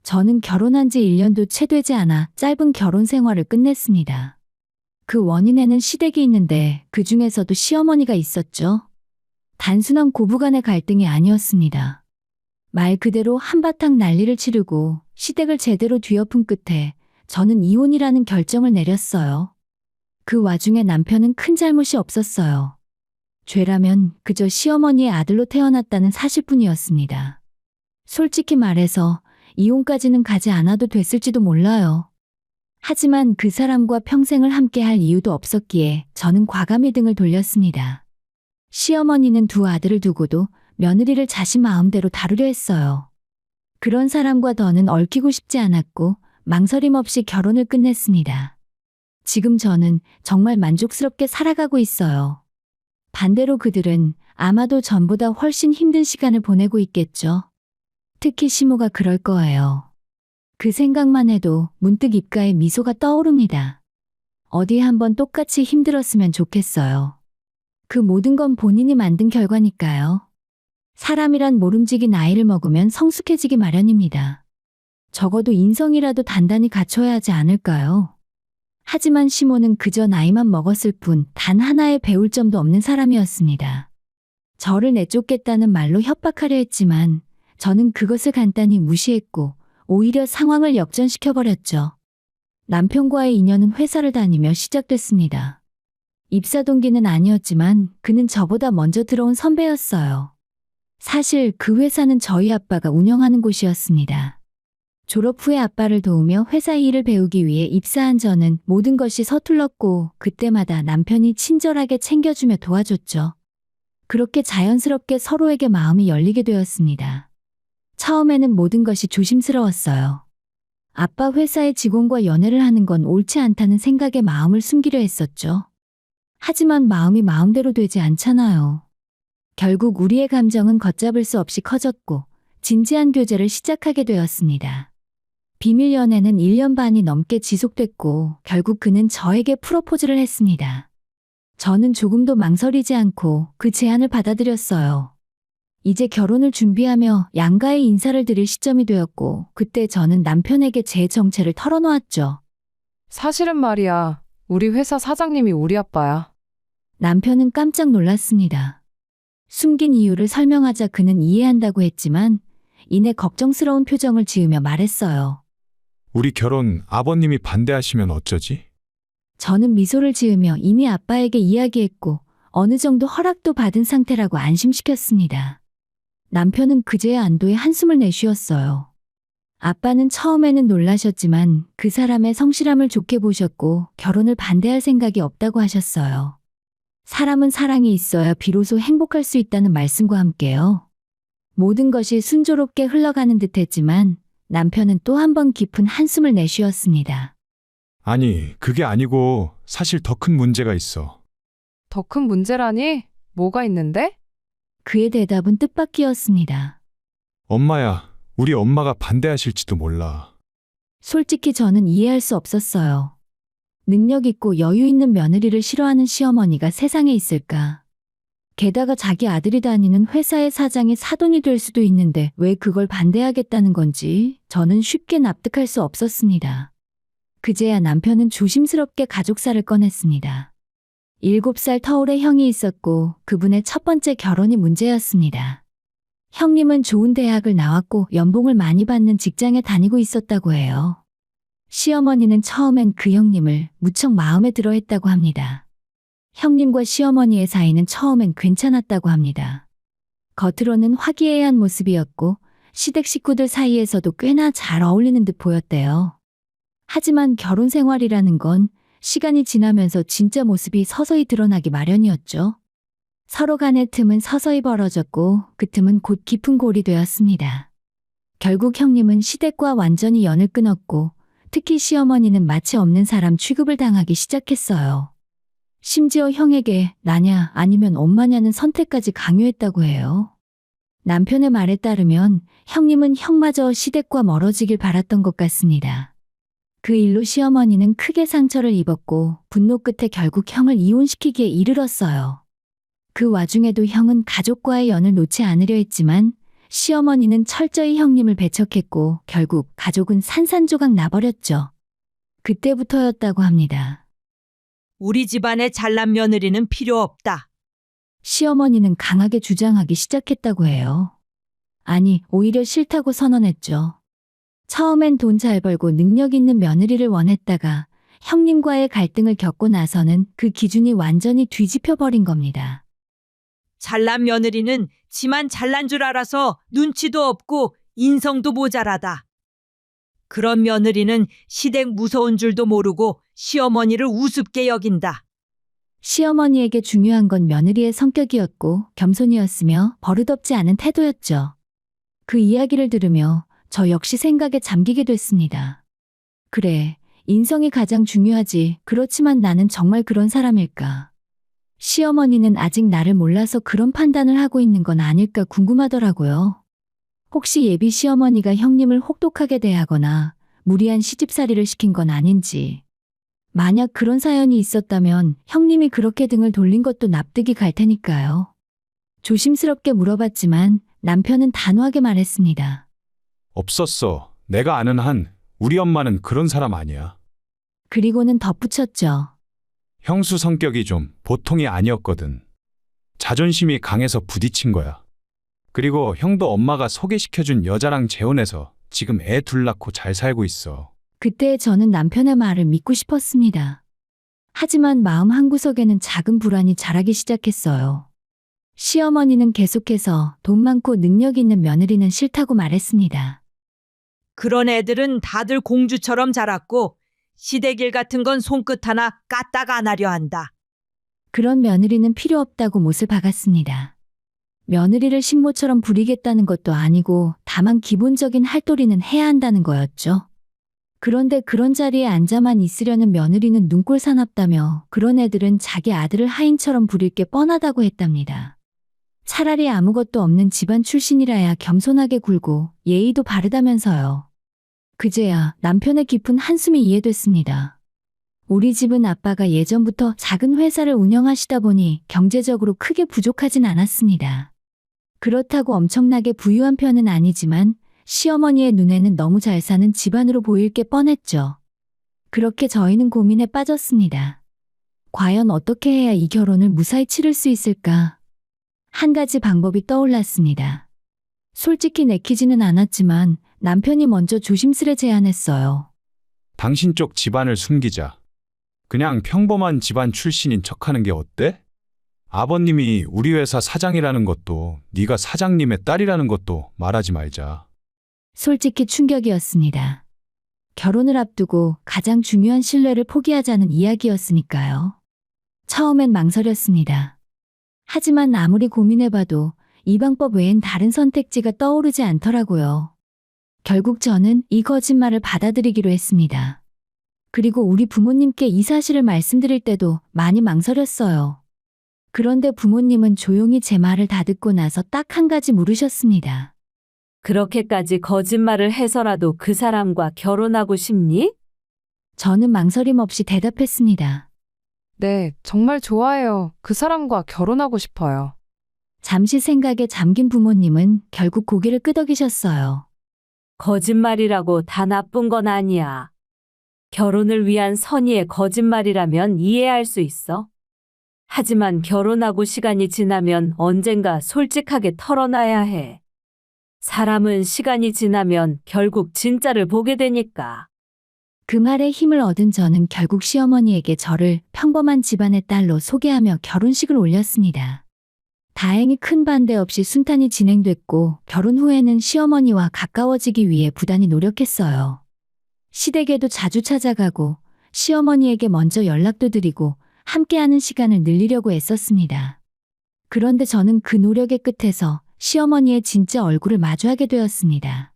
저는 결혼한 지 1년도 채 되지 않아 짧은 결혼 생활을 끝냈습니다. 그 원인에는 시댁이 있는데 그 중에서도 시어머니가 있었죠. 단순한 고부간의 갈등이 아니었습니다. 말 그대로 한바탕 난리를 치르고 시댁을 제대로 뒤엎은 끝에 저는 이혼이라는 결정을 내렸어요. 그 와중에 남편은 큰 잘못이 없었어요. 죄라면 그저 시어머니의 아들로 태어났다는 사실뿐이었습니다. 솔직히 말해서 이혼까지는 가지 않아도 됐을지도 몰라요. 하지만 그 사람과 평생을 함께 할 이유도 없었기에 저는 과감히 등을 돌렸습니다. 시어머니는 두 아들을 두고도 며느리를 자신 마음대로 다루려 했어요. 그런 사람과 더는 얽히고 싶지 않았고 망설임 없이 결혼을 끝냈습니다. 지금 저는 정말 만족스럽게 살아가고 있어요. 반대로 그들은 아마도 전보다 훨씬 힘든 시간을 보내고 있겠죠. 특히 시모가 그럴 거예요. 그 생각만 해도 문득 입가에 미소가 떠오릅니다. 어디 한번 똑같이 힘들었으면 좋겠어요. 그 모든 건 본인이 만든 결과니까요. 사람이란 모름지기 나이를 먹으면 성숙해지기 마련입니다. 적어도 인성이라도 단단히 갖춰야 하지 않을까요? 하지만 시모는 그저 나이만 먹었을 뿐 단 하나의 배울 점도 없는 사람이었습니다. 저를 내쫓겠다는 말로 협박하려 했지만 저는 그것을 간단히 무시했고 오히려 상황을 역전시켜버렸죠. 남편과의 인연은 회사를 다니며 시작됐습니다. 입사 동기는 아니었지만 그는 저보다 먼저 들어온 선배였어요. 사실 그 회사는 저희 아빠가 운영하는 곳이었습니다. 졸업 후에 아빠를 도우며 회사 일을 배우기 위해 입사한 저는 모든 것이 서툴렀고 그때마다 남편이 친절하게 챙겨주며 도와줬죠. 그렇게 자연스럽게 서로에게 마음이 열리게 되었습니다. 처음에는 모든 것이 조심스러웠어요. 아빠 회사의 직원과 연애를 하는 건 옳지 않다는 생각에 마음을 숨기려 했었죠. 하지만 마음이 마음대로 되지 않잖아요. 결국 우리의 감정은 걷잡을 수 없이 커졌고 진지한 교제를 시작하게 되었습니다. 비밀 연애는 1년 반이 넘게 지속됐고 결국 그는 저에게 프로포즈를 했습니다. 저는 조금도 망설이지 않고 그 제안을 받아들였어요. 이제 결혼을 준비하며 양가의 인사를 드릴 시점이 되었고 그때 저는 남편에게 제 정체를 털어놓았죠. 사실은 말이야. 우리 회사 사장님이 우리 아빠야. 남편은 깜짝 놀랐습니다. 숨긴 이유를 설명하자 그는 이해한다고 했지만 이내 걱정스러운 표정을 지으며 말했어요. 우리 결혼 아버님이 반대하시면 어쩌지? 저는 미소를 지으며 이미 아빠에게 이야기했고 어느 정도 허락도 받은 상태라고 안심시켰습니다. 남편은 그제야 안도의 한숨을 내쉬었어요. 아빠는 처음에는 놀라셨지만 그 사람의 성실함을 좋게 보셨고 결혼을 반대할 생각이 없다고 하셨어요. 사람은 사랑이 있어야 비로소 행복할 수 있다는 말씀과 함께요. 모든 것이 순조롭게 흘러가는 듯했지만 남편은 또 한 번 깊은 한숨을 내쉬었습니다. 아니, 그게 아니고 사실 더 큰 문제가 있어. 더 큰 문제라니? 뭐가 있는데? 그의 대답은 뜻밖이었습니다. 엄마야, 우리 엄마가 반대하실지도 몰라. 솔직히 저는 이해할 수 없었어요. 능력 있고 여유 있는 며느리를 싫어하는 시어머니가 세상에 있을까? 게다가 자기 아들이 다니는 회사의 사장이 사돈이 될 수도 있는데 왜 그걸 반대하겠다는 건지 저는 쉽게 납득할 수 없었습니다. 그제야 남편은 조심스럽게 가족사를 꺼냈습니다. 7살 터울의 형이 있었고 그분의 첫 번째 결혼이 문제였습니다. 형님은 좋은 대학을 나왔고 연봉을 많이 받는 직장에 다니고 있었다고 해요. 시어머니는 처음엔 그 형님을 무척 마음에 들어 했다고 합니다. 형님과 시어머니의 사이는 처음엔 괜찮았다고 합니다. 겉으로는 화기애애한 모습이었고 시댁 식구들 사이에서도 꽤나 잘 어울리는 듯 보였대요. 하지만 결혼 생활이라는 건 시간이 지나면서 진짜 모습이 서서히 드러나기 마련이었죠. 서로 간의 틈은 서서히 벌어졌고 그 틈은 곧 깊은 골이 되었습니다. 결국 형님은 시댁과 완전히 연을 끊었고 특히 시어머니는 마치 없는 사람 취급을 당하기 시작했어요. 심지어 형에게 나냐 아니면 엄마냐는 선택까지 강요했다고 해요. 남편의 말에 따르면 형님은 형마저 시댁과 멀어지길 바랐던 것 같습니다. 그 일로 시어머니는 크게 상처를 입었고 분노 끝에 결국 형을 이혼시키기에 이르렀어요. 그 와중에도 형은 가족과의 연을 놓지 않으려 했지만 시어머니는 철저히 형님을 배척했고 결국 가족은 산산조각 나버렸죠. 그때부터였다고 합니다. 우리 집안에 잘난 며느리는 필요 없다. 시어머니는 강하게 주장하기 시작했다고 해요. 아니, 오히려 싫다고 선언했죠. 처음엔 돈 잘 벌고 능력 있는 며느리를 원했다가 형님과의 갈등을 겪고 나서는 그 기준이 완전히 뒤집혀 버린 겁니다. 잘난 며느리는 지만 잘난 줄 알아서 눈치도 없고 인성도 모자라다. 그런 며느리는 시댁 무서운 줄도 모르고 시어머니를 우습게 여긴다. 시어머니에게 중요한 건 며느리의 성격이었고 겸손이었으며 버릇없지 않은 태도였죠. 그 이야기를 들으며 저 역시 생각에 잠기게 됐습니다. 그래, 인성이 가장 중요하지. 그렇지만 나는 정말 그런 사람일까? 시어머니는 아직 나를 몰라서 그런 판단을 하고 있는 건 아닐까 궁금하더라고요. 혹시 예비 시어머니가 형님을 혹독하게 대하거나 무리한 시집살이를 시킨 건 아닌지. 만약 그런 사연이 있었다면 형님이 그렇게 등을 돌린 것도 납득이 갈 테니까요. 조심스럽게 물어봤지만 남편은 단호하게 말했습니다. 없었어. 내가 아는 한 우리 엄마는 그런 사람 아니야. 그리고는 덧붙였죠. 형수 성격이 좀 보통이 아니었거든. 자존심이 강해서 부딪힌 거야. 그리고 형도 엄마가 소개시켜준 여자랑 재혼해서 지금 애 둘 낳고 잘 살고 있어. 그때 저는 남편의 말을 믿고 싶었습니다. 하지만 마음 한구석에는 작은 불안이 자라기 시작했어요. 시어머니는 계속해서 돈 많고 능력 있는 며느리는 싫다고 말했습니다. 그런 애들은 다들 공주처럼 자랐고 시댁일 같은 건 손끝 하나 까딱 안 하려 한다. 그런 며느리는 필요 없다고 못을 박았습니다. 며느리를 식모처럼 부리겠다는 것도 아니고 다만 기본적인 할도리는 해야 한다는 거였죠. 그런데 그런 자리에 앉아만 있으려는 며느리는 눈꼴 사납다며 그런 애들은 자기 아들을 하인처럼 부릴 게 뻔하다고 했답니다. 차라리 아무것도 없는 집안 출신이라야 겸손하게 굴고 예의도 바르다면서요. 그제야 남편의 깊은 한숨이 이해됐습니다. 우리 집은 아빠가 예전부터 작은 회사를 운영하시다 보니 경제적으로 크게 부족하진 않았습니다. 그렇다고 엄청나게 부유한 편은 아니지만 시어머니의 눈에는 너무 잘 사는 집안으로 보일 게 뻔했죠. 그렇게 저희는 고민에 빠졌습니다. 과연 어떻게 해야 이 결혼을 무사히 치를 수 있을까? 한 가지 방법이 떠올랐습니다. 솔직히 내키지는 않았지만 남편이 먼저 조심스레 제안했어요. 당신 쪽 집안을 숨기자. 그냥 평범한 집안 출신인 척하는 게 어때? 아버님이 우리 회사 사장이라는 것도 네가 사장님의 딸이라는 것도 말하지 말자. 솔직히 충격이었습니다. 결혼을 앞두고 가장 중요한 신뢰를 포기하자는 이야기였으니까요. 처음엔 망설였습니다. 하지만 아무리 고민해봐도 이 방법 외엔 다른 선택지가 떠오르지 않더라고요. 결국 저는 이 거짓말을 받아들이기로 했습니다. 그리고 우리 부모님께 이 사실을 말씀드릴 때도 많이 망설였어요. 그런데 부모님은 조용히 제 말을 다 듣고 나서 딱 한 가지 물으셨습니다. 그렇게까지 거짓말을 해서라도 그 사람과 결혼하고 싶니? 저는 망설임 없이 대답했습니다. 네, 정말 좋아해요. 그 사람과 결혼하고 싶어요. 잠시 생각에 잠긴 부모님은 결국 고개를 끄덕이셨어요. 거짓말이라고 다 나쁜 건 아니야. 결혼을 위한 선의의 거짓말이라면 이해할 수 있어. 하지만 결혼하고 시간이 지나면 언젠가 솔직하게 털어놔야 해. 사람은 시간이 지나면 결국 진짜를 보게 되니까. 그 말에 힘을 얻은 저는 결국 시어머니에게 저를 평범한 집안의 딸로 소개하며 결혼식을 올렸습니다. 다행히 큰 반대 없이 순탄히 진행됐고 결혼 후에는 시어머니와 가까워지기 위해 부단히 노력했어요. 시댁에도 자주 찾아가고 시어머니에게 먼저 연락도 드리고 함께하는 시간을 늘리려고 애썼습니다. 그런데 저는 그 노력의 끝에서 시어머니의 진짜 얼굴을 마주하게 되었습니다.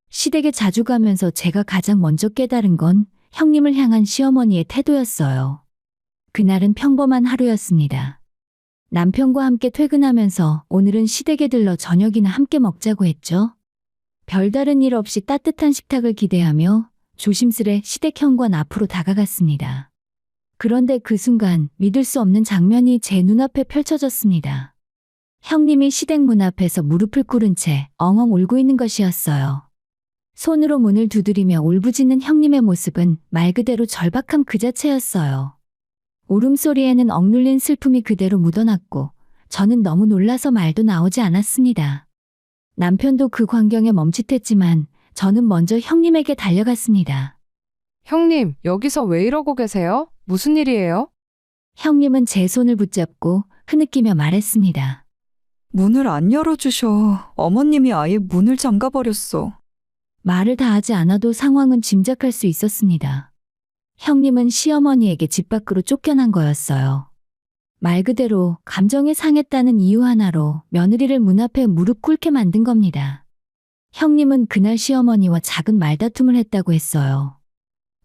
시댁에 자주 가면서 제가 가장 먼저 깨달은 건 형님을 향한 시어머니의 태도였어요. 그날은 평범한 하루였습니다. 남편과 함께 퇴근하면서 오늘은 시댁에 들러 저녁이나 함께 먹자고 했죠. 별다른 일 없이 따뜻한 식탁을 기대하며 조심스레 시댁 현관 앞으로 다가갔습니다. 그런데 그 순간 믿을 수 없는 장면이 제 눈앞에 펼쳐졌습니다. 형님이 시댁 문 앞에서 무릎을 꿇은 채 엉엉 울고 있는 것이었어요. 손으로 문을 두드리며 울부짖는 형님의 모습은 말 그대로 절박함 그 자체였어요. 울음소리에는 억눌린 슬픔이 그대로 묻어났고 저는 너무 놀라서 말도 나오지 않았습니다. 남편도 그 광경에 멈칫했지만 저는 먼저 형님에게 달려갔습니다. 형님, 여기서 왜 이러고 계세요? 무슨 일이에요? 형님은 제 손을 붙잡고 흐느끼며 말했습니다. 문을 안 열어주셔. 어머님이 아예 문을 잠가버렸어. 말을 다 하지 않아도 상황은 짐작할 수 있었습니다. 형님은 시어머니에게 집 밖으로 쫓겨난 거였어요. 말 그대로 감정이 상했다는 이유 하나로 며느리를 문 앞에 무릎 꿇게 만든 겁니다. 형님은 그날 시어머니와 작은 말다툼을 했다고 했어요.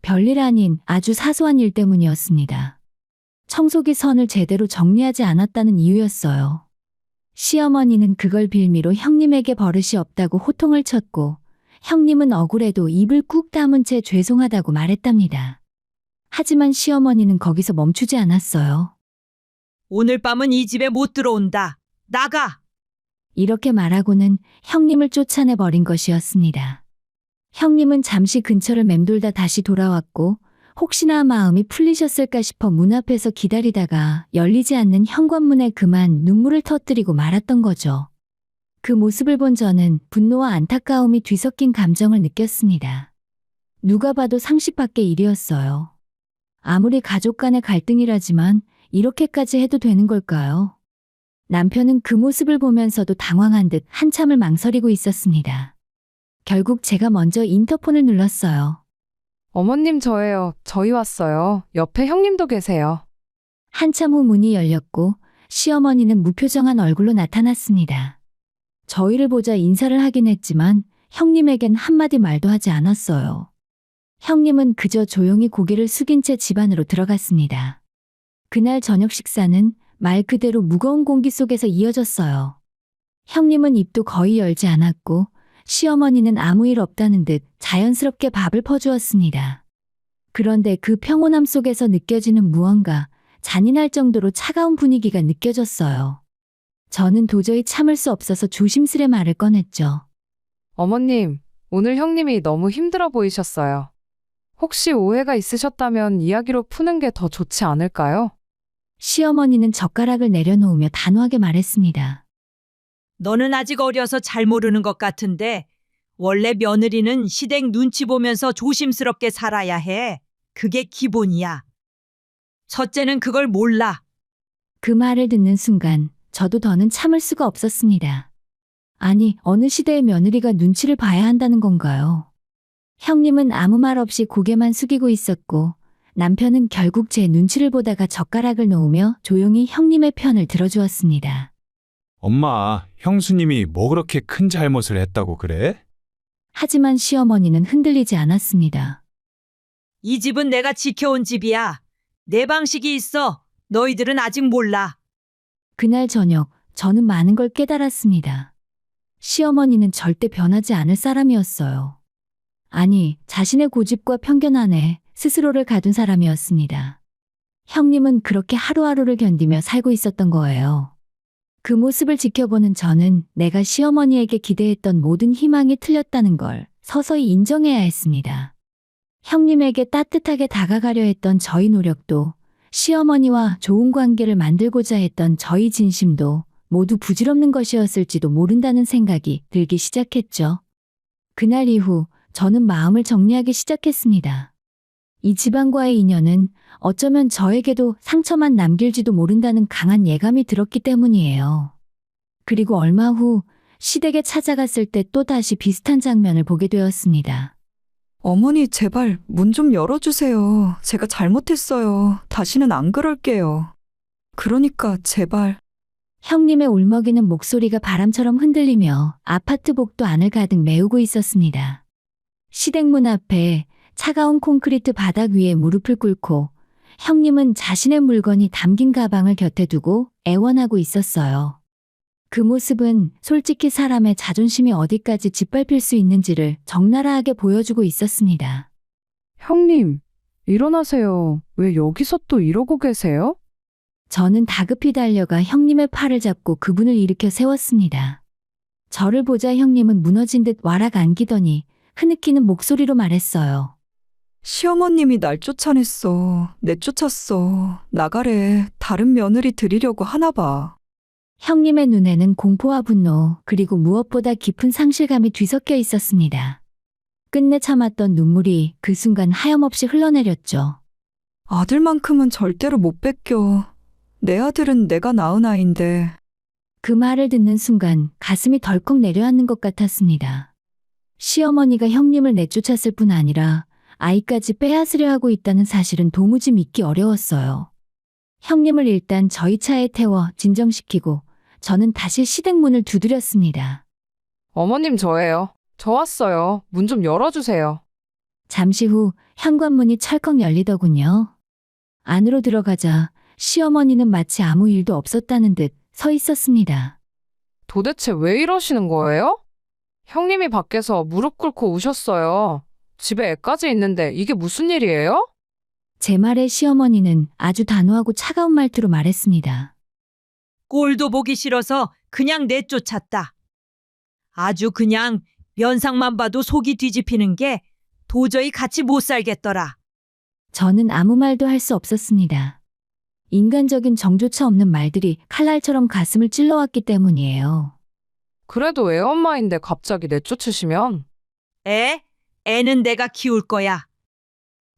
별일 아닌 아주 사소한 일 때문이었습니다. 청소기 선을 제대로 정리하지 않았다는 이유였어요. 시어머니는 그걸 빌미로 형님에게 버릇이 없다고 호통을 쳤고 형님은 억울해도 입을 꾹 다문 채 죄송하다고 말했답니다. 하지만 시어머니는 거기서 멈추지 않았어요. 오늘 밤은 이 집에 못 들어온다. 나가! 이렇게 말하고는 형님을 쫓아내 버린 것이었습니다. 형님은 잠시 근처를 맴돌다 다시 돌아왔고 혹시나 마음이 풀리셨을까 싶어 문 앞에서 기다리다가 열리지 않는 현관문에 그만 눈물을 터뜨리고 말았던 거죠. 그 모습을 본 저는 분노와 안타까움이 뒤섞인 감정을 느꼈습니다. 누가 봐도 상식 밖의 일이었어요. 아무리 가족 간의 갈등이라지만 이렇게까지 해도 되는 걸까요? 남편은 그 모습을 보면서도 당황한 듯 한참을 망설이고 있었습니다. 결국 제가 먼저 인터폰을 눌렀어요. 어머님 저예요. 저희 왔어요. 옆에 형님도 계세요. 한참 후 문이 열렸고 시어머니는 무표정한 얼굴로 나타났습니다. 저희를 보자 인사를 하긴 했지만 형님에겐 한마디 말도 하지 않았어요. 형님은 그저 조용히 고개를 숙인 채 집 안으로 들어갔습니다. 그날 저녁 식사는 말 그대로 무거운 공기 속에서 이어졌어요. 형님은 입도 거의 열지 않았고 시어머니는 아무 일 없다는 듯 자연스럽게 밥을 퍼주었습니다. 그런데 그 평온함 속에서 느껴지는 무언가 잔인할 정도로 차가운 분위기가 느껴졌어요. 저는 도저히 참을 수 없어서 조심스레 말을 꺼냈죠. 어머님, 오늘 형님이 너무 힘들어 보이셨어요. 혹시 오해가 있으셨다면 이야기로 푸는 게 더 좋지 않을까요? 시어머니는 젓가락을 내려놓으며 단호하게 말했습니다. 너는 아직 어려서 잘 모르는 것 같은데 원래 며느리는 시댁 눈치 보면서 조심스럽게 살아야 해. 그게 기본이야. 첫째는 그걸 몰라. 그 말을 듣는 순간 저도 더는 참을 수가 없었습니다. 아니, 어느 시대의 며느리가 눈치를 봐야 한다는 건가요? 형님은 아무 말 없이 고개만 숙이고 있었고 남편은 결국 제 눈치를 보다가 젓가락을 놓으며 조용히 형님의 편을 들어주었습니다. 엄마, 형수님이 뭐 그렇게 큰 잘못을 했다고 그래? 하지만 시어머니는 흔들리지 않았습니다. 이 집은 내가 지켜온 집이야. 내 방식이 있어. 너희들은 아직 몰라. 그날 저녁 저는 많은 걸 깨달았습니다. 시어머니는 절대 변하지 않을 사람이었어요. 아니, 자신의 고집과 편견 안에 스스로를 가둔 사람이었습니다. 형님은 그렇게 하루하루를 견디며 살고 있었던 거예요. 그 모습을 지켜보는 저는 내가 시어머니에게 기대했던 모든 희망이 틀렸다는 걸 서서히 인정해야 했습니다. 형님에게 따뜻하게 다가가려 했던 저희 노력도 시어머니와 좋은 관계를 만들고자 했던 저희 진심도 모두 부질없는 것이었을지도 모른다는 생각이 들기 시작했죠. 그날 이후 저는 마음을 정리하기 시작했습니다. 이 집안과의 인연은 어쩌면 저에게도 상처만 남길지도 모른다는 강한 예감이 들었기 때문이에요. 그리고 얼마 후 시댁에 찾아갔을 때 또다시 비슷한 장면을 보게 되었습니다. 어머니, 제발 문 좀 열어주세요. 제가 잘못했어요. 다시는 안 그럴게요. 그러니까 제발. 형님의 울먹이는 목소리가 바람처럼 흔들리며 아파트 복도 안을 가득 메우고 있었습니다. 시댁문 앞에 차가운 콘크리트 바닥 위에 무릎을 꿇고 형님은 자신의 물건이 담긴 가방을 곁에 두고 애원하고 있었어요. 그 모습은 솔직히 사람의 자존심이 어디까지 짓밟힐 수 있는지를 적나라하게 보여주고 있었습니다. 형님, 일어나세요. 왜 여기서 또 이러고 계세요? 저는 다급히 달려가 형님의 팔을 잡고 그분을 일으켜 세웠습니다. 저를 보자 형님은 무너진 듯 와락 안기더니 흐느끼는 목소리로 말했어요. 시어머님이 날 쫓아냈어. 내쫓았어. 나가래. 다른 며느리 드리려고 하나 봐. 형님의 눈에는 공포와 분노, 그리고 무엇보다 깊은 상실감이 뒤섞여 있었습니다. 끝내 참았던 눈물이 그 순간 하염없이 흘러내렸죠. 아들만큼은 절대로 못 뺏겨. 내 아들은 내가 낳은 아인데. 그 말을 듣는 순간 가슴이 덜컥 내려앉는 것 같았습니다. 시어머니가 형님을 내쫓았을 뿐 아니라 아이까지 빼앗으려 하고 있다는 사실은 도무지 믿기 어려웠어요. 형님을 일단 저희 차에 태워 진정시키고 저는 다시 시댁문을 두드렸습니다. 어머님 저예요. 저 왔어요. 문 좀 열어주세요. 잠시 후 현관문이 철컥 열리더군요. 안으로 들어가자 시어머니는 마치 아무 일도 없었다는 듯 서 있었습니다. 도대체 왜 이러시는 거예요? 형님이 밖에서 무릎 꿇고 우셨어요. 집에 애까지 있는데 이게 무슨 일이에요? 제 말에 시어머니는 아주 단호하고 차가운 말투로 말했습니다. 꼴도 보기 싫어서 그냥 내쫓았다. 아주 그냥 면상만 봐도 속이 뒤집히는 게 도저히 같이 못 살겠더라. 저는 아무 말도 할 수 없었습니다. 인간적인 정조차 없는 말들이 칼날처럼 가슴을 찔러왔기 때문이에요. 그래도 애 엄마인데 갑자기 내쫓으시면 애는 내가 키울 거야.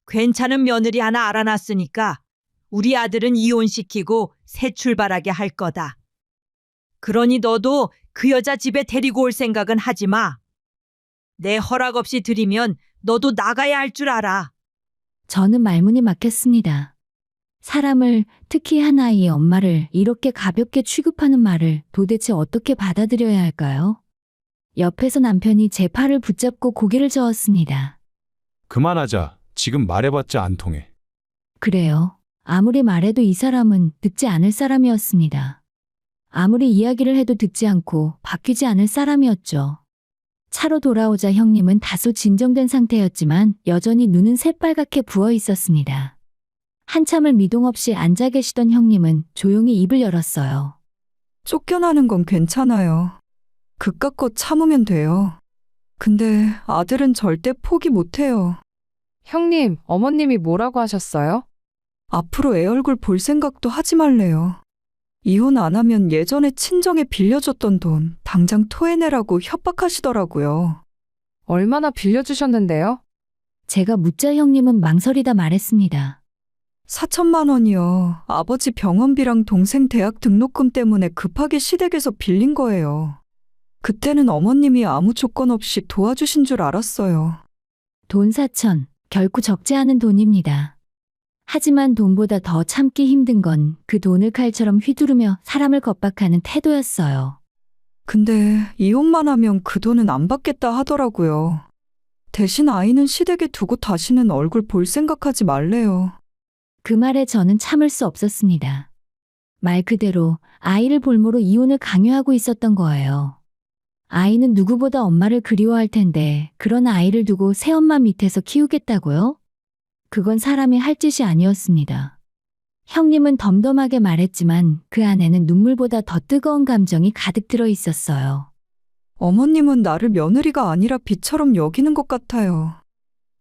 괜찮은 며느리 하나 알아놨으니까 우리 아들은 이혼시키고 새 출발하게 할 거다. 그러니 너도 그 여자 집에 데리고 올 생각은 하지 마. 내 허락 없이 들이면 너도 나가야 할 줄 알아. 저는 말문이 막혔습니다. 사람을, 특히 한 아이의 엄마를 이렇게 가볍게 취급하는 말을 도대체 어떻게 받아들여야 할까요? 옆에서 남편이 제 팔을 붙잡고 고개를 저었습니다. 그만하자. 지금 말해봤자 안 통해. 그래요. 아무리 말해도 이 사람은 듣지 않을 사람이었습니다. 아무리 이야기를 해도 듣지 않고 바뀌지 않을 사람이었죠. 차로 돌아오자 형님은 다소 진정된 상태였지만 여전히 눈은 새빨갛게 부어 있었습니다. 한참을 미동 없이 앉아 계시던 형님은 조용히 입을 열었어요. 쫓겨나는 건 괜찮아요. 그깟 참으면 돼요. 근데 아들은 절대 포기 못해요. 형님, 어머님이 뭐라고 하셨어요? 앞으로 애 얼굴 볼 생각도 하지 말래요. 이혼 안 하면 예전에 친정에 빌려줬던 돈 당장 토해내라고 협박하시더라고요. 얼마나 빌려주셨는데요? 제가 묻자 형님은 망설이다 말했습니다. 4천만 원이요. 아버지 병원비랑 동생 대학 등록금 때문에 급하게 시댁에서 빌린 거예요. 그때는 어머님이 아무 조건 없이 도와주신 줄 알았어요. 돈 4천, 결코 적지 않은 돈입니다. 하지만 돈보다 더 참기 힘든 건 그 돈을 칼처럼 휘두르며 사람을 겁박하는 태도였어요. 근데 이혼만 하면 그 돈은 안 받겠다 하더라고요. 대신 아이는 시댁에 두고 다시는 얼굴 볼 생각하지 말래요. 그 말에 저는 참을 수 없었습니다. 말 그대로 아이를 볼모로 이혼을 강요하고 있었던 거예요. 아이는 누구보다 엄마를 그리워할 텐데 그런 아이를 두고 새엄마 밑에서 키우겠다고요? 그건 사람이 할 짓이 아니었습니다. 형님은 덤덤하게 말했지만 그 안에는 눈물보다 더 뜨거운 감정이 가득 들어 있었어요. 어머님은 나를 며느리가 아니라 비처럼 여기는 것 같아요.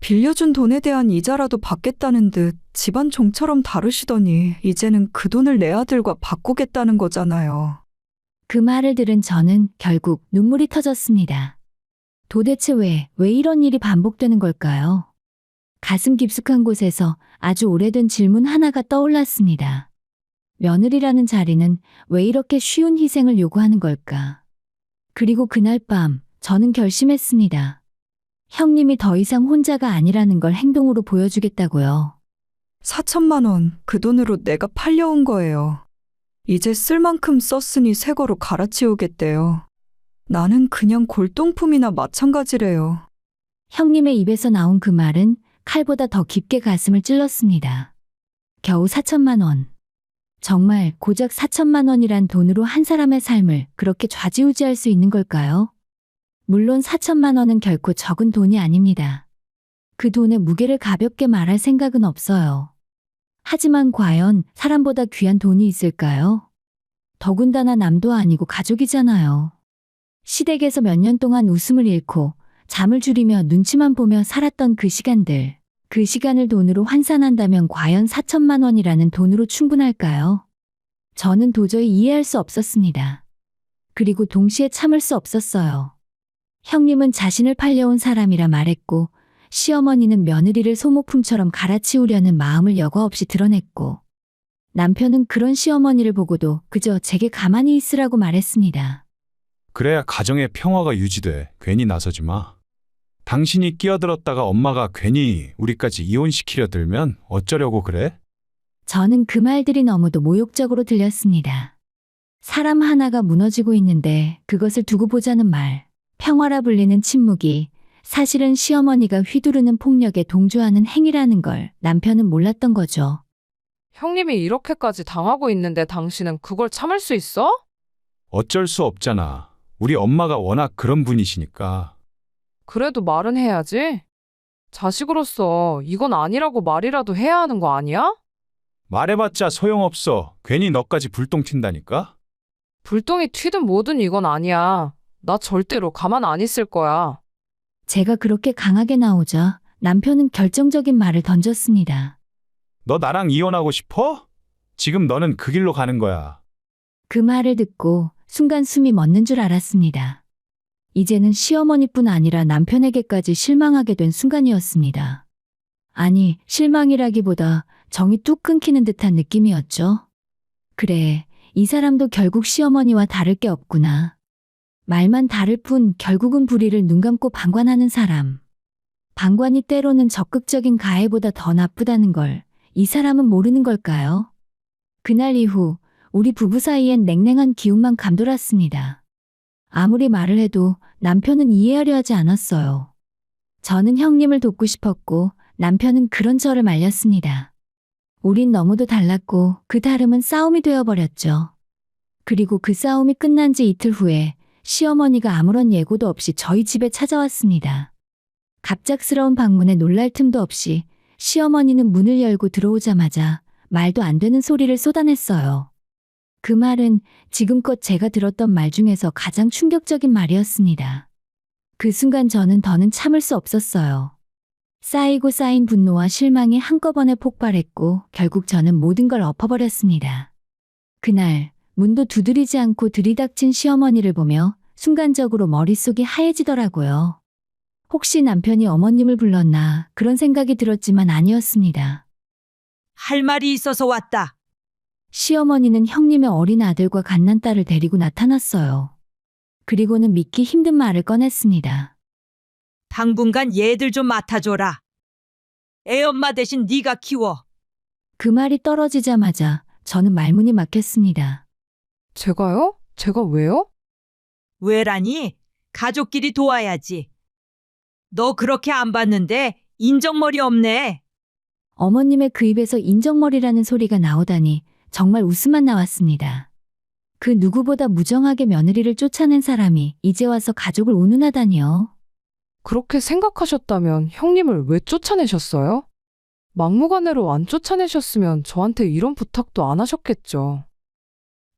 빌려준 돈에 대한 이자라도 받겠다는 듯 집안 종처럼 다루시더니 이제는 그 돈을 내 아들과 바꾸겠다는 거잖아요. 그 말을 들은 저는 결국 눈물이 터졌습니다. 도대체 왜 이런 일이 반복되는 걸까요? 가슴 깊숙한 곳에서 아주 오래된 질문 하나가 떠올랐습니다. 며느리라는 자리는 왜 이렇게 쉬운 희생을 요구하는 걸까? 그리고 그날 밤 저는 결심했습니다. 형님이 더 이상 혼자가 아니라는 걸 행동으로 보여주겠다고요. 4천만 원, 그 돈으로 내가 팔려온 거예요. 이제 쓸 만큼 썼으니 새 거로 갈아치우겠대요. 나는 그냥 골동품이나 마찬가지래요. 형님의 입에서 나온 그 말은 칼보다 더 깊게 가슴을 찔렀습니다. 겨우 4천만 원. 정말 고작 4천만 원이란 돈으로 한 사람의 삶을 그렇게 좌지우지할 수 있는 걸까요? 물론 4천만 원은 결코 적은 돈이 아닙니다. 그 돈의 무게를 가볍게 말할 생각은 없어요. 하지만 과연 사람보다 귀한 돈이 있을까요? 더군다나 남도 아니고 가족이잖아요. 시댁에서 몇 년 동안 웃음을 잃고 잠을 줄이며 눈치만 보며 살았던 그 시간들. 그 시간을 돈으로 환산한다면 과연 4천만 원이라는 돈으로 충분할까요? 저는 도저히 이해할 수 없었습니다. 그리고 동시에 참을 수 없었어요. 형님은 자신을 팔려온 사람이라 말했고, 시어머니는 며느리를 소모품처럼 갈아치우려는 마음을 여과 없이 드러냈고, 남편은 그런 시어머니를 보고도 그저 제게 가만히 있으라고 말했습니다. 그래야 가정의 평화가 유지돼. 괜히 나서지 마. 당신이 끼어들었다가 엄마가 괜히 우리까지 이혼시키려 들면 어쩌려고 그래? 저는 그 말들이 너무도 모욕적으로 들렸습니다. 사람 하나가 무너지고 있는데 그것을 두고 보자는 말, 평화라 불리는 침묵이 사실은 시어머니가 휘두르는 폭력에 동조하는 행위라는 걸 남편은 몰랐던 거죠. 형님이 이렇게까지 당하고 있는데 당신은 그걸 참을 수 있어? 어쩔 수 없잖아. 우리 엄마가 워낙 그런 분이시니까. 그래도 말은 해야지. 자식으로서 이건 아니라고 말이라도 해야 하는 거 아니야? 말해봤자 소용없어. 괜히 너까지 불똥 튄다니까? 불똥이 튀든 뭐든 이건 아니야. 나 절대로 가만 안 있을 거야. 제가 그렇게 강하게 나오자 남편은 결정적인 말을 던졌습니다. 너 나랑 이혼하고 싶어? 지금 너는 그 길로 가는 거야. 그 말을 듣고 순간 숨이 멎는 줄 알았습니다. 이제는 시어머니뿐 아니라 남편에게까지 실망하게 된 순간이었습니다. 아니, 실망이라기보다 정이 뚝 끊기는 듯한 느낌이었죠. 그래, 이 사람도 결국 시어머니와 다를 게 없구나. 말만 다를 뿐 결국은 불의를 눈 감고 방관하는 사람. 방관이 때로는 적극적인 가해보다 더 나쁘다는 걸 이 사람은 모르는 걸까요? 그날 이후 우리 부부 사이엔 냉랭한 기운만 감돌았습니다. 아무리 말을 해도 남편은 이해하려 하지 않았어요. 저는 형님을 돕고 싶었고 남편은 그런 저를 말렸습니다. 우린 너무도 달랐고 그 다름은 싸움이 되어버렸죠. 그리고 그 싸움이 끝난 지 이틀 후에 시어머니가 아무런 예고도 없이 저희 집에 찾아왔습니다. 갑작스러운 방문에 놀랄 틈도 없이 시어머니는 문을 열고 들어오자마자 말도 안 되는 소리를 쏟아냈어요. 그 말은 지금껏 제가 들었던 말 중에서 가장 충격적인 말이었습니다. 그 순간 저는 더는 참을 수 없었어요. 쌓이고 쌓인 분노와 실망이 한꺼번에 폭발했고 결국 저는 모든 걸 엎어버렸습니다. 그날 문도 두드리지 않고 들이닥친 시어머니를 보며 순간적으로 머릿속이 하얘지더라고요. 혹시 남편이 어머님을 불렀나 그런 생각이 들었지만 아니었습니다. 할 말이 있어서 왔다. 시어머니는 형님의 어린 아들과 갓난딸을 데리고 나타났어요. 그리고는 믿기 힘든 말을 꺼냈습니다. 당분간 얘들 좀 맡아줘라. 애엄마 대신 네가 키워. 그 말이 떨어지자마자 저는 말문이 막혔습니다. 제가요? 제가 왜요? 왜라니? 가족끼리 도와야지. 너 그렇게 안 봤는데 인정머리 없네. 어머님의 그 입에서 인정머리라는 소리가 나오다니 정말 웃음만 나왔습니다. 그 누구보다 무정하게 며느리를 쫓아낸 사람이 이제 와서 가족을 운운하다니요. 그렇게 생각하셨다면 형님을 왜 쫓아내셨어요? 막무가내로 안 쫓아내셨으면 저한테 이런 부탁도 안 하셨겠죠.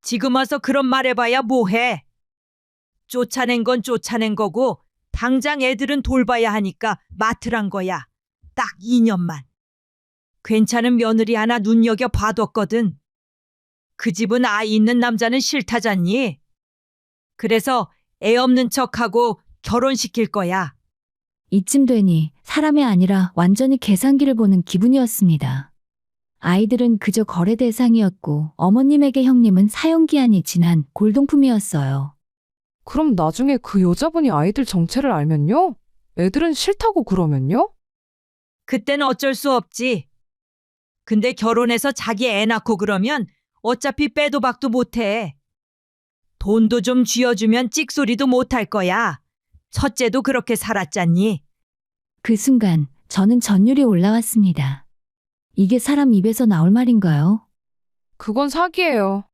지금 와서 그런 말 해봐야 뭐해. 쫓아낸 건 쫓아낸 거고 당장 애들은 돌봐야 하니까 맡으란 거야. 딱 2년만. 괜찮은 며느리 하나 눈여겨 봐뒀거든. 그 집은 아이 있는 남자는 싫다잖니. 그래서 애 없는 척하고 결혼시킬 거야. 이쯤 되니 사람이 아니라 완전히 계산기를 보는 기분이었습니다. 아이들은 그저 거래 대상이었고 어머님에게 형님은 사용기한이 지난 골동품이었어요. 그럼 나중에 그 여자분이 아이들 정체를 알면요? 애들은 싫다고 그러면요? 그땐 어쩔 수 없지. 근데 결혼해서 자기 애 낳고 그러면 어차피 빼도 박도 못해. 돈도 좀 쥐어주면 찍소리도 못할 거야. 첫째도 그렇게 살았잖니. 그 순간 저는 전율이 올라왔습니다. 이게 사람 입에서 나올 말인가요? 그건 사기예요.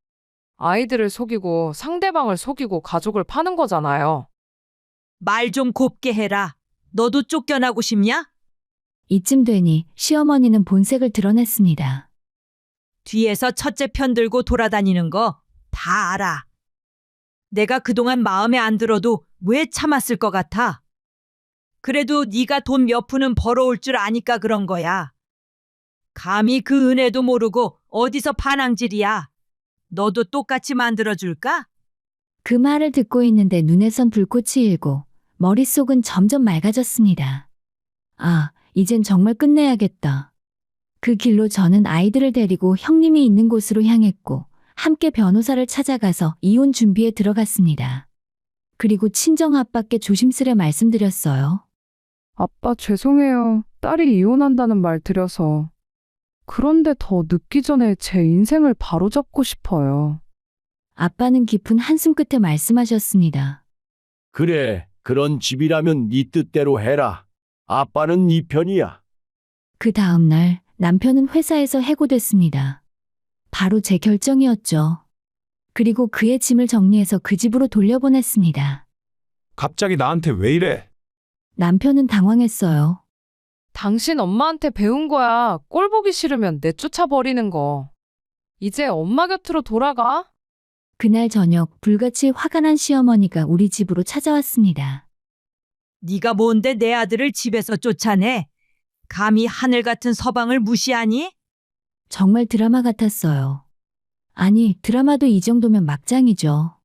아이들을 속이고 상대방을 속이고 가족을 파는 거잖아요. 말 좀 곱게 해라. 너도 쫓겨나고 싶냐? 이쯤 되니 시어머니는 본색을 드러냈습니다. 뒤에서 첫째 편 들고 돌아다니는 거 다 알아. 내가 그동안 마음에 안 들어도 왜 참았을 것 같아? 그래도 네가 돈 몇 푼은 벌어올 줄 아니까 그런 거야. 감히 그 은혜도 모르고 어디서 반항질이야. 너도 똑같이 만들어줄까? 그 말을 듣고 있는데 눈에선 불꽃이 일고 머릿속은 점점 맑아졌습니다. 아, 이젠 정말 끝내야겠다. 그 길로 저는 아이들을 데리고 형님이 있는 곳으로 향했고 함께 변호사를 찾아가서 이혼 준비에 들어갔습니다. 그리고 친정아빠께 조심스레 말씀드렸어요. 아빠 죄송해요. 딸이 이혼한다는 말 드려서. 그런데 더 늦기 전에 제 인생을 바로잡고 싶어요. 아빠는 깊은 한숨 끝에 말씀하셨습니다. 그래, 그런 집이라면 네 뜻대로 해라. 아빠는 네 편이야. 그 다음 날 남편은 회사에서 해고됐습니다. 바로 제 결정이었죠. 그리고 그의 짐을 정리해서 그 집으로 돌려보냈습니다. 갑자기 나한테 왜 이래? 남편은 당황했어요. 당신 엄마한테 배운 거야. 꼴 보기 싫으면 내쫓아 버리는 거. 이제 엄마 곁으로 돌아가. 그날 저녁 불같이 화가 난 시어머니가 우리 집으로 찾아왔습니다. 네가 뭔데 내 아들을 집에서 쫓아내? 감히 하늘 같은 서방을 무시하니? 정말 드라마 같았어요. 아니, 드라마도 이 정도면 막장이죠.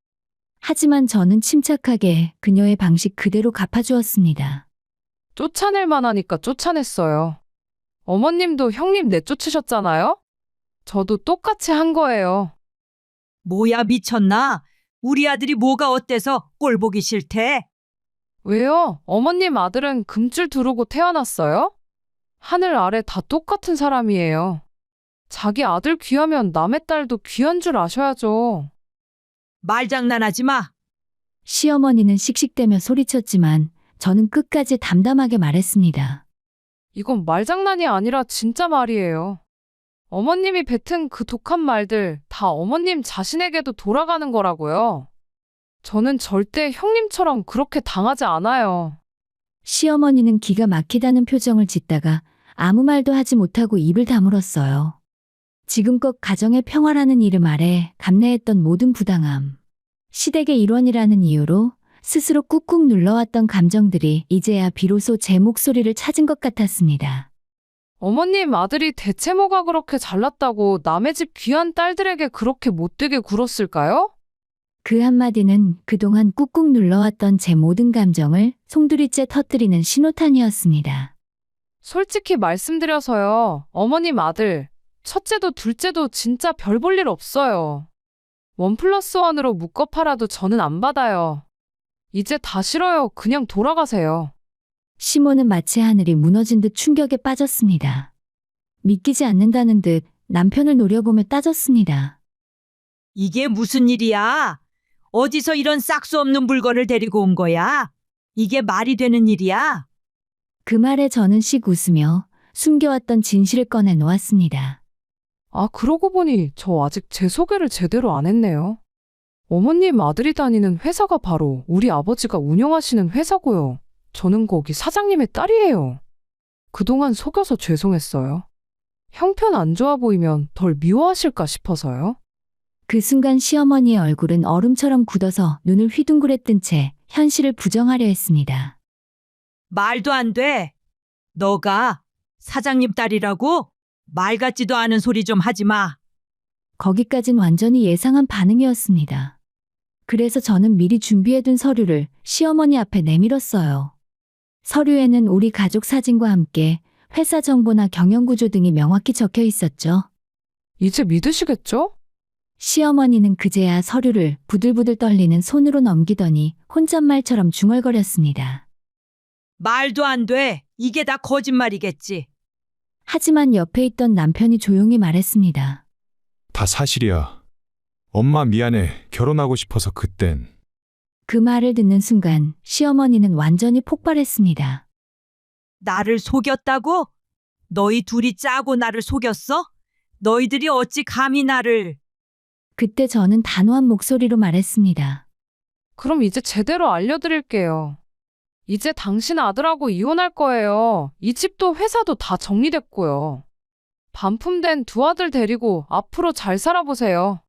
하지만 저는 침착하게 그녀의 방식 그대로 갚아주었습니다. 쫓아낼 만하니까 쫓아냈어요. 어머님도 형님 내쫓으셨잖아요? 저도 똑같이 한 거예요. 뭐야 미쳤나? 우리 아들이 뭐가 어때서 꼴 보기 싫대? 왜요? 어머님 아들은 금줄 두르고 태어났어요? 하늘 아래 다 똑같은 사람이에요. 자기 아들 귀하면 남의 딸도 귀한 줄 아셔야죠. 말장난하지 마. 시어머니는 씩씩대며 소리쳤지만 저는 끝까지 담담하게 말했습니다. 이건 말장난이 아니라 진짜 말이에요. 어머님이 뱉은 그 독한 말들 다 어머님 자신에게도 돌아가는 거라고요. 저는 절대 형님처럼 그렇게 당하지 않아요. 시어머니는 기가 막히다는 표정을 짓다가 아무 말도 하지 못하고 입을 다물었어요. 지금껏 가정의 평화라는 이름 아래 감내했던 모든 부당함, 시댁의 일원이라는 이유로 스스로 꾹꾹 눌러왔던 감정들이 이제야 비로소 제 목소리를 찾은 것 같았습니다. 어머님 아들이 대체 뭐가 그렇게 잘났다고 남의 집 귀한 딸들에게 그렇게 못되게 굴었을까요? 그 한마디는 그동안 꾹꾹 눌러왔던 제 모든 감정을 송두리째 터뜨리는 신호탄이었습니다. 솔직히 말씀드려서요. 어머님 아들, 첫째도 둘째도 진짜 별 볼 일 없어요. 1+1으로 묶어 팔아도 저는 안 받아요. 이제 다 싫어요. 그냥 돌아가세요. 시모는 마치 하늘이 무너진 듯 충격에 빠졌습니다. 믿기지 않는다는 듯 남편을 노려보며 따졌습니다. 이게 무슨 일이야? 어디서 이런 싹수 없는 물건을 데리고 온 거야? 이게 말이 되는 일이야? 그 말에 저는 씩 웃으며 숨겨왔던 진실을 꺼내 놓았습니다. 아, 그러고 보니 저 아직 제 소개를 제대로 안 했네요. 어머님 아들이 다니는 회사가 바로 우리 아버지가 운영하시는 회사고요. 저는 거기 사장님의 딸이에요. 그동안 속여서 죄송했어요. 형편 안 좋아 보이면 덜 미워하실까 싶어서요. 그 순간 시어머니의 얼굴은 얼음처럼 굳어서 눈을 휘둥그레 뜬 채 현실을 부정하려 했습니다. 말도 안 돼. 너가 사장님 딸이라고? 말 같지도 않은 소리 좀 하지 마. 거기까진 완전히 예상한 반응이었습니다. 그래서 저는 미리 준비해둔 서류를 시어머니 앞에 내밀었어요. 서류에는 우리 가족 사진과 함께 회사 정보나 경영구조 등이 명확히 적혀 있었죠. 이제 믿으시겠죠? 시어머니는 그제야 서류를 부들부들 떨리는 손으로 넘기더니 혼잣말처럼 중얼거렸습니다. 말도 안 돼. 이게 다 거짓말이겠지. 하지만 옆에 있던 남편이 조용히 말했습니다. 다 사실이야. 엄마 미안해. 결혼하고 싶어서 그땐. 그 말을 듣는 순간 시어머니는 완전히 폭발했습니다. 나를 속였다고? 너희 둘이 짜고 나를 속였어? 너희들이 어찌 감히 나를... 그때 저는 단호한 목소리로 말했습니다. 그럼 이제 제대로 알려드릴게요. 이제 당신 아들하고 이혼할 거예요. 이 집도 회사도 다 정리됐고요. 반품된 두 아들 데리고 앞으로 잘 살아보세요.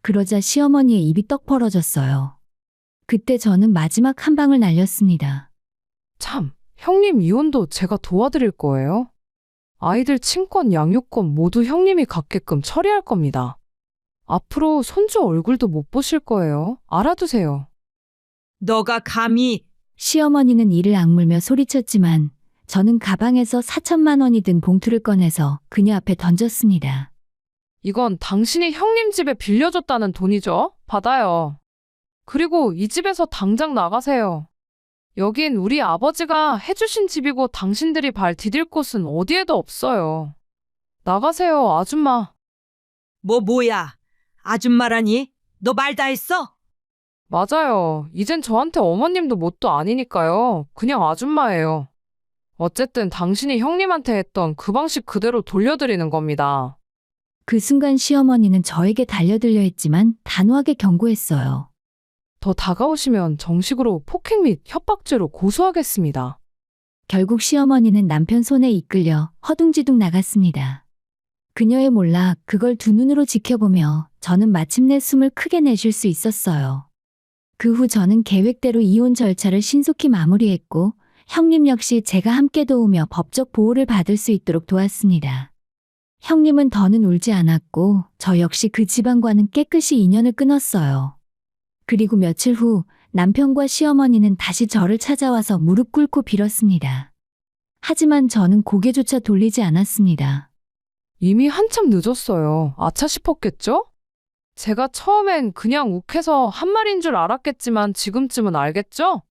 그러자 시어머니의 입이 떡 벌어졌어요. 그때 저는 마지막 한 방을 날렸습니다. 참, 형님 이혼도 제가 도와드릴 거예요. 아이들 친권, 양육권 모두 형님이 갖게끔 처리할 겁니다. 앞으로 손주 얼굴도 못 보실 거예요. 알아두세요. 너가 감히 시어머니는 이를 악물며 소리쳤지만 저는 가방에서 4천만 원이 든 봉투를 꺼내서 그녀 앞에 던졌습니다. 이건 당신이 형님 집에 빌려줬다는 돈이죠? 받아요. 그리고 이 집에서 당장 나가세요. 여긴 우리 아버지가 해주신 집이고 당신들이 발 디딜 곳은 어디에도 없어요. 나가세요, 아줌마. 뭐야? 아줌마라니? 너 말 다 했어? 맞아요. 이젠 저한테 어머님도 뭣도 아니니까요. 그냥 아줌마예요. 어쨌든 당신이 형님한테 했던 그 방식 그대로 돌려드리는 겁니다. 그 순간 시어머니는 저에게 달려들려 했지만 단호하게 경고했어요. 더 다가오시면 정식으로 폭행 및 협박죄로 고소하겠습니다. 결국 시어머니는 남편 손에 이끌려 허둥지둥 나갔습니다. 그녀의 몰락, 그걸 두 눈으로 지켜보며 저는 마침내 숨을 크게 내쉴 수 있었어요. 그 후 저는 계획대로 이혼 절차를 신속히 마무리했고 형님 역시 제가 함께 도우며 법적 보호를 받을 수 있도록 도왔습니다. 형님은 더는 울지 않았고 저 역시 그 집안과는 깨끗이 인연을 끊었어요. 그리고 며칠 후 남편과 시어머니는 다시 저를 찾아와서 무릎 꿇고 빌었습니다. 하지만 저는 고개조차 돌리지 않았습니다. 이미 한참 늦었어요. 아차 싶었겠죠? 제가 처음엔 그냥 욱해서 한 말인 줄 알았겠지만 지금쯤은 알겠죠?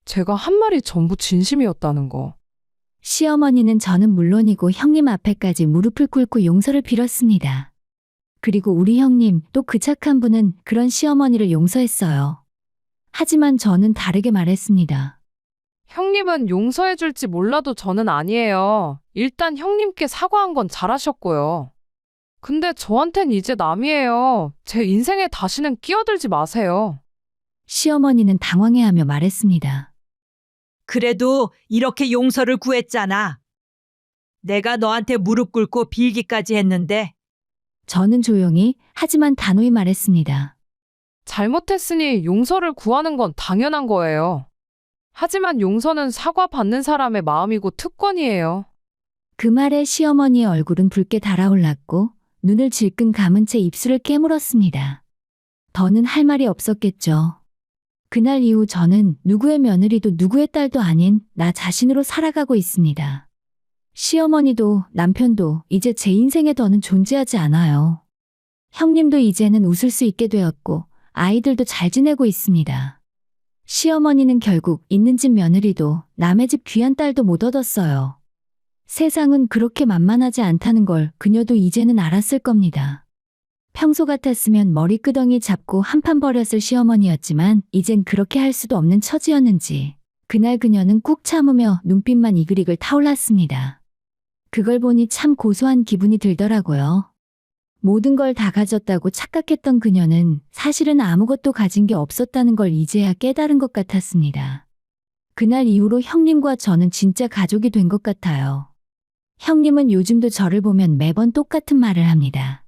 제가 한 말이 전부 진심이었다는 거. 시어머니는 저는 물론이고 형님 앞에까지 무릎을 꿇고 용서를 빌었습니다. 그리고 우리 형님, 또 그 착한 분은 그런 시어머니를 용서했어요. 하지만 저는 다르게 말했습니다. 형님은 용서해 줄지 몰라도 저는 아니에요. 일단 형님께 사과한 건 잘하셨고요. 근데 저한텐 이제 남이에요. 제 인생에 다시는 끼어들지 마세요. 시어머니는 당황해하며 말했습니다. 그래도 이렇게 용서를 구했잖아. 내가 너한테 무릎 꿇고 빌기까지 했는데 저는 조용히 하지만 단호히 말했습니다. 잘못했으니 용서를 구하는 건 당연한 거예요. 하지만 용서는 사과받는 사람의 마음이고 특권이에요. 그 말에 시어머니의 얼굴은 붉게 달아올랐고 눈을 질끈 감은 채 입술을 깨물었습니다. 더는 할 말이 없었겠죠. 그날 이후 저는 누구의 며느리도 누구의 딸도 아닌 나 자신으로 살아가고 있습니다. 시어머니도 남편도 이제 제 인생에 더는 존재하지 않아요. 형님도 이제는 웃을 수 있게 되었고 아이들도 잘 지내고 있습니다. 시어머니는 결국 있는 집 며느리도 남의 집 귀한 딸도 못 얻었어요. 세상은 그렇게 만만하지 않다는 걸 그녀도 이제는 알았을 겁니다. 평소 같았으면 머리끄덩이 잡고 한판 벌였을 시어머니였지만 이젠 그렇게 할 수도 없는 처지였는지 그날 그녀는 꾹 참으며 눈빛만 이글이글 타올랐습니다. 그걸 보니 참 고소한 기분이 들더라고요. 모든 걸 다 가졌다고 착각했던 그녀는 사실은 아무것도 가진 게 없었다는 걸 이제야 깨달은 것 같았습니다. 그날 이후로 형님과 저는 진짜 가족이 된 것 같아요. 형님은 요즘도 저를 보면 매번 똑같은 말을 합니다.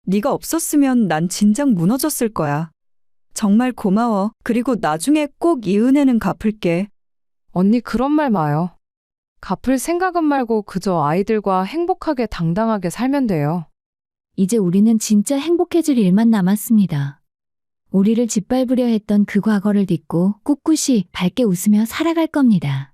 네가 없었으면 난 진작 무너졌을 거야. 정말 고마워. 그리고 나중에 꼭 이 은혜는 갚을게. 언니 그런 말 마요. 갚을 생각은 말고 그저 아이들과 행복하게 당당하게 살면 돼요. 이제 우리는 진짜 행복해질 일만 남았습니다. 우리를 짓밟으려 했던 그 과거를 딛고 꿋꿋이 밝게 웃으며 살아갈 겁니다.